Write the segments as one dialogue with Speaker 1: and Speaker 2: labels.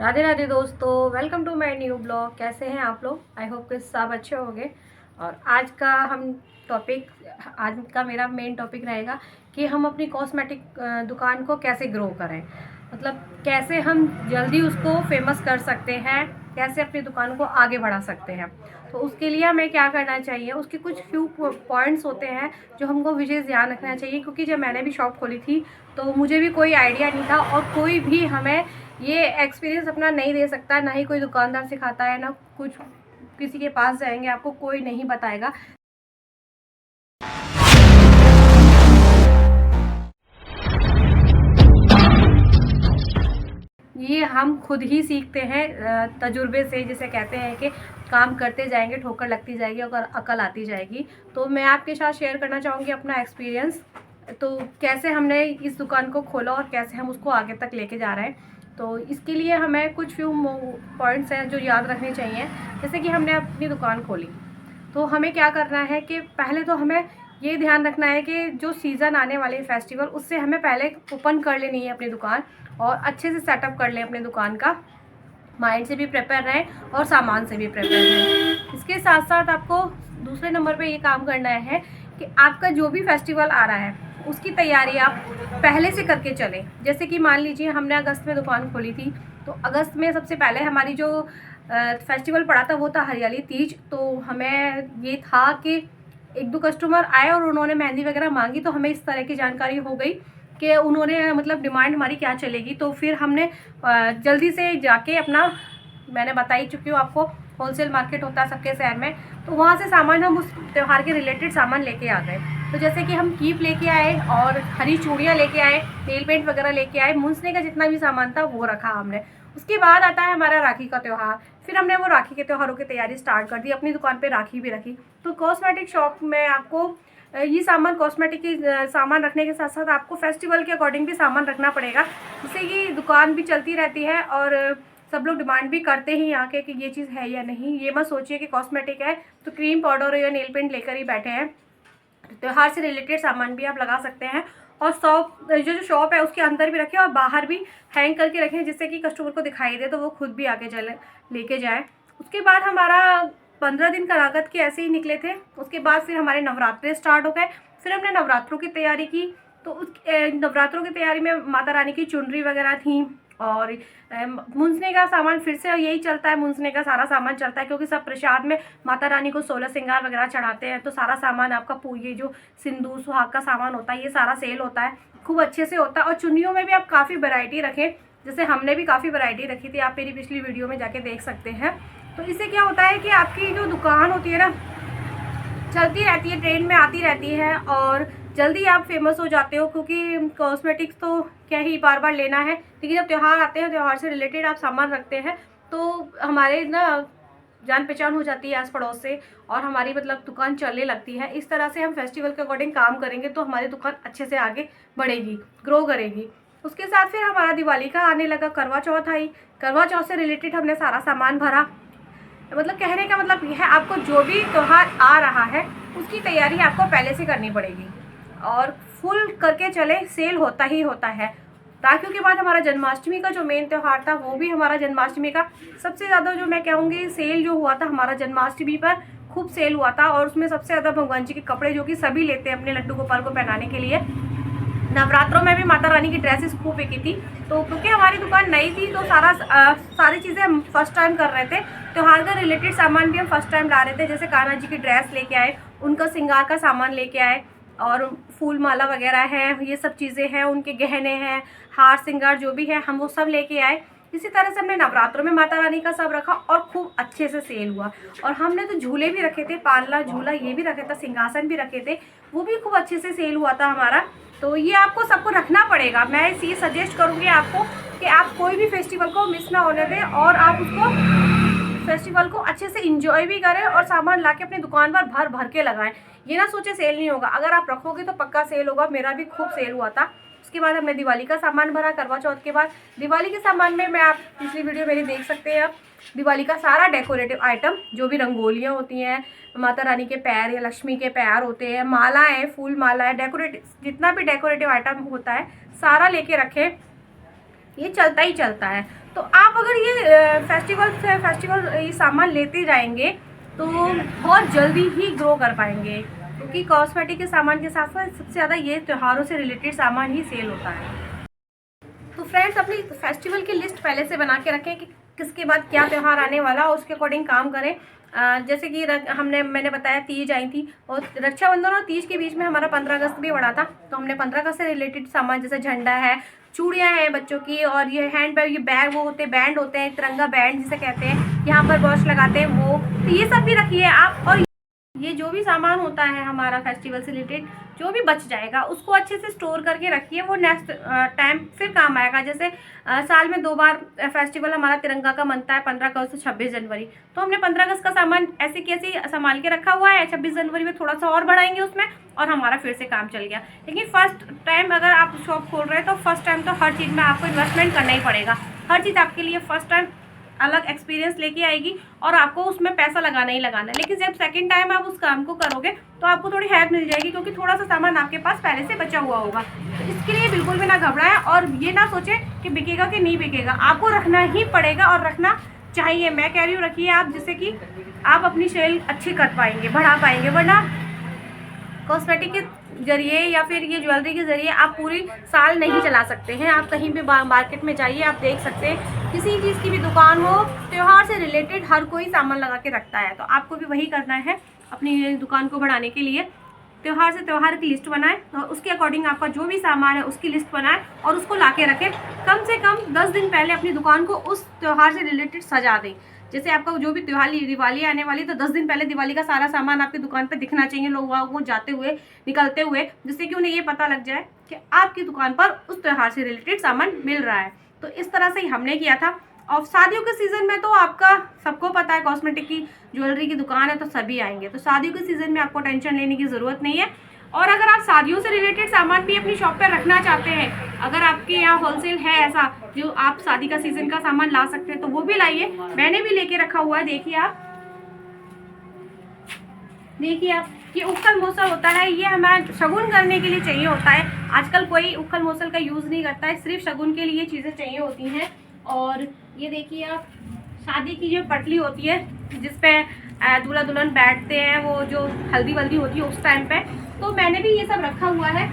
Speaker 1: राधे राधे दोस्तों, welcome to my new blog. कैसे हैं आप लोग? आई होप कि सब अच्छे होंगे। और आज का मेरा मेन टॉपिक रहेगा कि हम अपनी कॉस्मेटिक दुकान को कैसे ग्रो करें। मतलब कैसे हम जल्दी उसको फेमस कर सकते हैं, कैसे अपनी दुकान को आगे बढ़ा सकते हैं। तो उसके लिए हमें क्या करना चाहिए, उसके कुछ फ्यू पॉइंट्स होते हैं जो हमको विशेष ध्यान रखना चाहिए। क्योंकि जब मैंने भी शॉप खोली थी तो मुझे भी कोई आइडिया नहीं था, और कोई भी हमें ये एक्सपीरियंस अपना नहीं दे सकता, ना ही कोई दुकानदार सिखाता है, ना कुछ किसी के पास जाएंगे आपको कोई नहीं बताएगा। ये हम खुद ही सीखते हैं तजुर्बे से, जिसे कहते हैं कि काम करते जाएंगे, ठोकर लगती जाएगी और अकल आती जाएगी। तो मैं आपके साथ शेयर करना चाहूँगी अपना एक्सपीरियंस। तो कैसे हमने इस दुकान को खोला और कैसे हम उसको आगे तक लेके जा रहे हैं। तो इसके लिए हमें कुछ फ्यू पॉइंट्स हैं जो याद रखने चाहिए। जैसे कि हमने अपनी दुकान खोली तो हमें क्या करना है कि पहले तो हमें ये ध्यान रखना है कि जो सीज़न आने वाले फेस्टिवल, उससे हमें पहले ओपन कर लेनी है अपनी दुकान, और अच्छे से सेटअप कर लें अपनी दुकान का। माइंड से भी प्रिपेयर रहें और सामान से भी प्रिपेयर रहें। इसके साथ साथ आपको दूसरे नंबर पे ये काम करना है कि आपका जो भी फेस्टिवल आ रहा है उसकी तैयारी आप पहले से करके चलें। जैसे कि मान लीजिए हमने अगस्त में दुकान खोली थी, तो अगस्त में सबसे पहले हमारी जो फेस्टिवल पड़ा था वो था हरियाली तीज। तो हमें ये था कि एक दो कस्टमर आए और उन्होंने मेहंदी वगैरह मांगी, तो हमें इस तरह की जानकारी हो गई कि उन्होंने मतलब डिमांड हमारी क्या चलेगी। तो फिर हमने जल्दी से जाके अपना, मैंने बता ही चुकी हूँ आपको, होलसेल मार्केट होता है सबके शहर में, तो वहाँ से सामान हम उस त्यौहार के रिलेटेड सामान लेके आ गए। तो जैसे कि हम कीप लेके आए और हरी चूड़ियाँ लेके आए, नेल पेंट वगैरह लेके आए, मूंछने का जितना भी सामान था वो रखा हमने। उसके बाद आता है हमारा राखी का त्यौहार। फिर हमने वो राखी के त्योहारों की तैयारी स्टार्ट कर दी, अपनी दुकान पे राखी भी रखी। तो कॉस्मेटिक शॉप में आपको ये सामान, कॉस्मेटिक की सामान रखने के साथ साथ आपको फेस्टिवल के अकॉर्डिंग भी सामान रखना पड़ेगा, जिससे कि दुकान भी चलती रहती है और सब लोग डिमांड भी करते हैं आके कि ये चीज़ है या नहीं। ये मत सोचिए कि कॉस्मेटिक है तो क्रीम पाउडर या नेल पेंट लेकर ही बैठे हैं। त्योहार से रिलेटेड सामान भी आप लगा सकते हैं। और जो शॉप है उसके अंदर भी रखें और बाहर भी हैंग करके रखें, जिससे कि कस्टमर को दिखाई दे तो वो खुद भी आके चले लेके जाए। उसके बाद हमारा 15 दिन का लागत के ऐसे ही निकले थे। उसके बाद फिर हमारे नवरात्रे स्टार्ट हो गए। फिर हमने नवरात्रों की तैयारी की। तो उस नवरात्रों की तैयारी में माता रानी की चुनरी वगैरह थी, और मूंछने का सामान फिर से यही चलता है, मूंछने का सारा सामान चलता है, क्योंकि सब प्रसाद में माता रानी को 16 श्रृंगार वगैरह चढ़ाते हैं। तो सारा सामान आपका ये जो सिंदूर सुहाग का सामान होता है ये सारा सेल होता है, खूब अच्छे से होता है। और चुन्नियों में भी आप काफ़ी वैरायटी रखें, जैसे हमने भी काफ़ी वैरायटी रखी थी, आप मेरी पिछली वीडियो में जाके देख सकते हैं। तो इससे क्या होता है कि आपकी जो दुकान होती है ना, चलती रहती है, ट्रेंड में आती रहती है, और जल्दी आप फेमस हो जाते हो। क्योंकि कॉस्मेटिक्स तो क्या ही बार बार लेना है, लेकिन जब त्यौहार आते हैं, त्यौहार से रिलेटेड आप सामान रखते हैं, तो हमारे ना जान पहचान हो जाती है आस पड़ोस से, और हमारी मतलब दुकान चलने लगती है। इस तरह से हम फेस्टिवल के अकॉर्डिंग काम करेंगे तो हमारी दुकान अच्छे से आगे बढ़ेगी, ग्रो करेगी। उसके साथ फिर हमारा दिवाली का आने लगा, करवा चौथ आई। करवा चौथ से रिलेटेड हमने सारा सामान भरा। मतलब कहने का मतलब यह है, आपको जो भी त्यौहार आ रहा है उसकी तैयारी आपको पहले से करनी पड़ेगी, और फुल करके चले, सेल होता ही होता है। राखियों के बाद हमारा जन्माष्टमी का जो मेन त्यौहार था, वो भी हमारा जन्माष्टमी का सबसे ज़्यादा जो मैं कहूँगी सेल जो हुआ था हमारा जन्माष्टमी पर, खूब सेल हुआ था। और उसमें सबसे ज़्यादा भगवान जी के कपड़े, जो कि सभी लेते हैं अपने लड्डू गोपाल को पहनाने के लिए। नवरात्रों में भी माता रानी की ड्रेसेस खूब बिकी थी। तो क्योंकि हमारी दुकान नई थी तो सारी चीज़ें हम फर्स्ट टाइम कर रहे थे। त्यौहार का रिलेटेड सामान भी हम फर्स्ट टाइम ला रहे थे। जैसे कान्हा जी की ड्रेस लेके आए, उनका श्रृंगार का सामान लेके आए, और फूल माला वगैरह है, ये सब चीज़ें हैं, उनके गहने हैं, हार श्रृंगार जो भी है हम वो सब लेके आए। इसी तरह से हमने नवरात्रों में माता रानी का सब रखा और खूब अच्छे से सेल हुआ। और हमने तो झूले भी रखे थे, पालना झूला ये भी रखे थे, सिंहासन भी रखे थे, वो भी खूब अच्छे से सेल हुआ था हमारा। तो ये आपको सबको रखना पड़ेगा। मैं ये सजेस्ट करूँगी आपको कि आप कोई भी फेस्टिवल को मिस ना होने दें, और आप उसको फेस्टिवल को अच्छे से इंजॉय भी करें, और सामान ला के अपनी दुकान पर भर भर के लगाएं। ये ना सोचे सेल नहीं होगा, अगर आप रखोगे तो पक्का सेल होगा। मेरा भी खूब सेल हुआ था। उसके बाद हमने दिवाली का सामान भरा, करवा चौथ के बाद। दिवाली के सामान में मैं, आप पिछली वीडियो मेरी देख सकते हैं आप, दिवाली का सारा डेकोरेटिव आइटम, जो भी रंगोलियाँ होती हैं, माता रानी के पैर या लक्ष्मी के पैर होते हैं, मालाएँ, फूल मालाएँ, डेकोरेटिव जितना भी डेकोरेटिव आइटम होता है सारा लेके रखें। ये चलता ही चलता है। तो आप अगर ये फेस्टिवल ये सामान लेते जाएंगे तो बहुत जल्दी ही ग्रो कर पाएंगे, क्योंकि कॉस्मेटिक के सामान के साथ साथ सबसे ज़्यादा ये त्योहारों से रिलेटेड सामान ही सेल होता है। तो फ्रेंड्स, अपनी फेस्टिवल की लिस्ट पहले से बना के रखें कि किसके बाद क्या त्यौहार आने वाला, उसके अकॉर्डिंग काम करें। जैसे कि मैंने बताया तीज आई थी, और रक्षाबंधन और तीज के बीच में हमारा 15 अगस्त भी पड़ा था। तो हमने 15 अगस्त से रिलेटेड सामान जैसे झंडा है, चूड़ियाँ हैं बच्चों की, और ये हैंड बैग, ये बैग वो होते हैं, बैंड होते हैं, तिरंगा बैंड जिसे कहते हैं, यहाँ पर वॉच लगाते हैं वो, तो ये सब भी रखिए आप। और ये जो भी सामान होता है हमारा फेस्टिवल से रिलेटेड, जो भी बच जाएगा उसको अच्छे से स्टोर करके रखिए, वो नेक्स्ट टाइम फिर काम आएगा। जैसे साल में 2 बार फेस्टिवल हमारा तिरंगा का मनता है, 15 अगस्त और 26 जनवरी। तो हमने 15 अगस्त का सामान ऐसे कैसे संभाल के रखा हुआ है, 26 जनवरी में थोड़ा सा और बढ़ाएंगे उसमें, और हमारा फिर से काम चल गया। लेकिन फर्स्ट टाइम अगर आप शॉप खोल रहे हैं तो फर्स्ट टाइम तो हर चीज़ में आपको इन्वेस्टमेंट करना ही पड़ेगा। हर चीज़ आपके लिए फर्स्ट टाइम अलग एक्सपीरियंस लेके आएगी, और आपको उसमें पैसा लगाना ही लगाना है। लेकिन जब सेकंड टाइम आप उस काम को करोगे तो आपको थोड़ी हेल्प मिल जाएगी, क्योंकि थोड़ा सा सामान आपके पास पहले से बचा हुआ होगा। तो इसके लिए बिल्कुल भी ना घबराएं, और ये ना सोचें कि बिकेगा कि नहीं बिकेगा, आपको रखना ही पड़ेगा और रखना चाहिए। मैं कह रही हूँ रखिए आप, जिससे कि आप अपनी सेल अच्छी कर पाएंगे, बढ़ा पाएंगे। वरना कॉस्मेटिक के जरिए या फिर ये ज्वेलरी के जरिए आप पूरी साल नहीं चला सकते हैं। आप कहीं भी मार्केट में जाइए, आप देख सकते हैं किसी चीज़ की भी दुकान हो, त्यौहार से रिलेटेड हर कोई सामान लगा के रखता है। तो आपको भी वही करना है अपनी दुकान को बढ़ाने के लिए। त्यौहार से त्यौहार की लिस्ट बनाएं, और उसके अकॉर्डिंग आपका जो भी सामान है उसकी लिस्ट बनाएं, और उसको ला के रखें। कम से कम 10 दिन पहले अपनी दुकान को उस त्यौहार से रिलेटेड सजा दें। जैसे आपका जो भी दिवाली आने वाली, तो 10 दिन पहले दिवाली का सारा सामान आपकी दुकान पे दिखना चाहिए, लोगों को जाते हुए निकलते हुए, जिससे कि उन्हें ये पता लग जाए कि आपकी दुकान पर उस त्यौहार से रिलेटेड सामान मिल रहा है। तो इस तरह से ही हमने किया था। और शादियों के सीज़न में तो आपका सबको पता है, कॉस्मेटिक की ज्वेलरी की दुकान है तो सभी आएंगे। तो शादियों के सीज़न में आपको टेंशन लेने की ज़रूरत नहीं है। और अगर आप शादियों से रिलेटेड सामान भी अपनी शॉप पर रखना चाहते हैं, अगर आपके यहाँ होलसेल है ऐसा जो आप शादी का सीज़न का सामान ला सकते हैं, तो वो भी लाइए। मैंने भी लेके रखा हुआ है, देखिए आप ये उखल मोसल होता है, ये हमें शगुन करने के लिए चाहिए होता है। आजकल कोई उखल मोसल का यूज़ नहीं करता है, सिर्फ शगुन के लिए चीज़ें चाहिए होती हैं। और ये देखिए आप, शादी की जो पटली होती है जिसपे दूल्हा दुल्हन बैठते हैं, वो जो हल्दी वल्दी होती है उस टाइम पे, तो मैंने भी ये सब रखा हुआ है।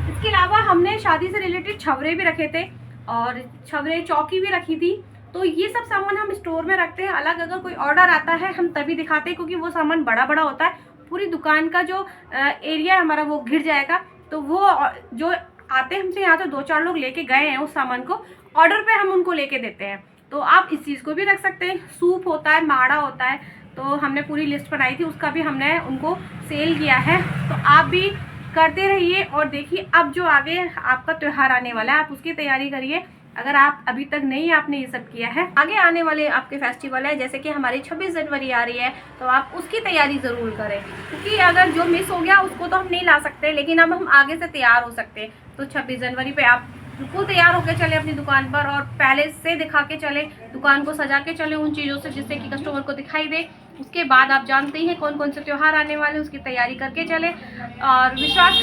Speaker 1: इसके अलावा हमने शादी से रिलेटेड छवरे भी रखे थे, और छवरे चौकी भी रखी थी। तो ये सब सामान हम स्टोर में रखते हैं अलग। अगर कोई ऑर्डर आता है हम तभी दिखाते हैं, क्योंकि वो सामान बड़ा बड़ा होता है, पूरी दुकान का जो एरिया है हमारा वो घिर जाएगा। तो वो जो आते हैं हमसे यहाँ, तो 2-4 लोग लेके गए हैं उस सामान को, ऑर्डर पे हम उनको लेके देते हैं। तो आप इस चीज़ को भी रख सकते हैं। सूप होता है, माड़ा होता है, तो हमने पूरी लिस्ट बनाई थी, उसका भी हमने उनको सेल किया है। तो आप भी करते रहिए, और देखिए अब जो आगे आपका त्यौहार आने वाला है आप उसकी तैयारी करिए। अगर आप अभी तक नहीं आपने ये सब किया है, आगे आने वाले आपके फेस्टिवल है, जैसे कि हमारी 26 जनवरी आ रही है, तो आप उसकी तैयारी ज़रूर करें। क्योंकि अगर जो मिस हो गया उसको तो हम नहीं ला सकते, लेकिन अब हम आगे से तैयार हो सकते हैं। तो 26 जनवरी पे आप बिल्कुल तैयार होकर चले अपनी दुकान पर, और पहले से दिखा के चले, दुकान को सजा के चले उन चीज़ों से जिससे कि कस्टमर को दिखाई दे। उसके बाद आप जानते ही हैं कौन कौन से त्यौहार आने वाले, उसकी तैयारी करके चले। और विश्वास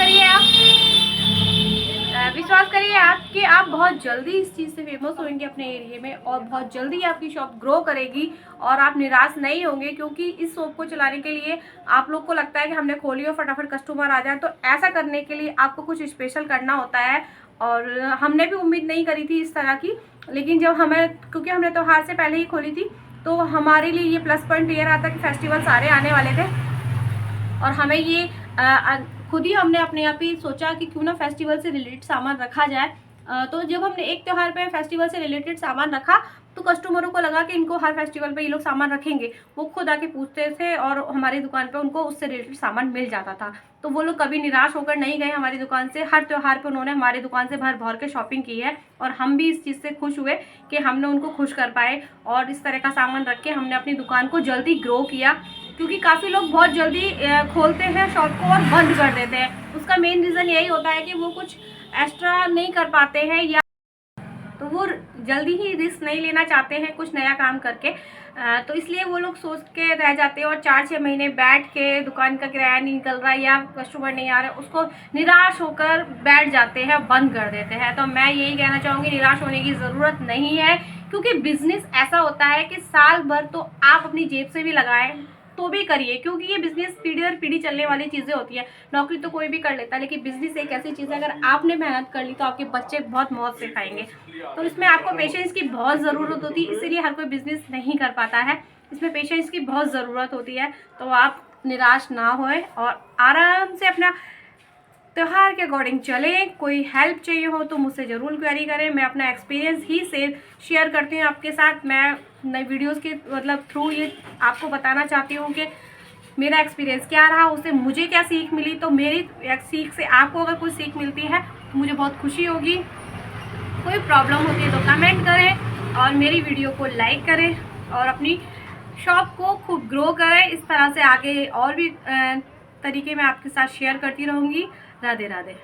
Speaker 1: करिए आप कि आप बहुत जल्दी इस चीज़ से फेमस होंगे अपने एरिया में, और बहुत जल्दी आपकी शॉप ग्रो करेगी, और आप निराश नहीं होंगे। क्योंकि इस शॉप को चलाने के लिए आप लोग को लगता है कि हमने खोली और फटाफट कस्टमर आ जाए, तो ऐसा करने के लिए आपको कुछ स्पेशल करना होता है। और हमने भी उम्मीद नहीं करी थी इस तरह की, लेकिन जब क्योंकि हमने त्यौहार से पहले ही खोली थी, तो हमारे लिए ये प्लस पॉइंट ये रहा था कि फेस्टिवल सारे आने वाले थे, और हमें ये खुद ही हमने अपने आप ही सोचा कि क्यों ना फेस्टिवल से रिलेटेड सामान रखा जाए। तो जब हमने एक त्यौहार पे फेस्टिवल से रिलेटेड सामान रखा, तो कस्टमरों को लगा कि इनको हर फेस्टिवल पे ये लोग सामान रखेंगे। वो खुद आके पूछते थे, और हमारी दुकान पे उनको उससे रिलेटेड सामान मिल जाता था। तो वो लोग कभी निराश होकर नहीं गए हमारी दुकान से। हर त्यौहार पे उन्होंने हमारी दुकान से भर भर के शॉपिंग की है, और हम भी इस चीज़ से खुश हुए कि हमने उनको खुश कर पाए। और इस तरह का सामान रख के हमने अपनी दुकान को जल्दी ग्रो किया, क्योंकि काफ़ी लोग बहुत जल्दी खोलते हैं शॉप को और बंद कर देते हैं। उसका मेन रीज़न यही होता है कि वो कुछ एक्स्ट्रा नहीं कर पाते हैं, या तो वो जल्दी ही रिस्क नहीं लेना चाहते हैं कुछ नया काम करके, तो इसलिए वो लोग सोच के रह जाते हैं और 4-6 महीने बैठ के दुकान का किराया नहीं निकल रहा है या कस्टमर नहीं आ रहा है, उसको निराश होकर बैठ जाते हैं, बंद कर देते हैं। तो मैं यही कहना चाहूँगी, निराश होने की ज़रूरत नहीं है, क्योंकि बिज़नेस ऐसा होता है कि साल भर तो आप अपनी जेब से भी लगाएं तो भी करिए, क्योंकि ये बिज़नेस पीढ़ी दर पीढ़ी चलने वाली चीज़ें होती है। नौकरी तो कोई भी कर लेता है, लेकिन बिज़नेस एक ऐसी चीज़ है, अगर आपने मेहनत कर ली तो आपके बच्चे बहुत मौज से खाएंगे। तो इसमें आपको पेशेंस की बहुत ज़रूरत होती है, इसीलिए हर कोई बिज़नेस नहीं कर पाता है। इसमें पेशेंस की बहुत ज़रूरत होती है। तो आप निराश ना होए और आराम से अपना त्यौहार के अकॉर्डिंग चलें। कोई हेल्प चाहिए हो तो मुझसे ज़रूर क्वेरी करें, मैं अपना एक्सपीरियंस ही शेयर करती हूँ आपके साथ। मैं नई वीडियोस के मतलब थ्रू ये आपको बताना चाहती हूँ कि मेरा एक्सपीरियंस क्या रहा, उससे मुझे क्या सीख मिली। तो मेरी सीख से आपको अगर कुछ सीख मिलती है तो मुझे बहुत खुशी होगी। कोई प्रॉब्लम होती है तो कमेंट करें और मेरी वीडियो को लाइक करें और अपनी शॉप को खूब ग्रो करें। इस तरह से आगे और भी तरीके मैं आपके साथ शेयर करती रहूँगी। राधे राधे।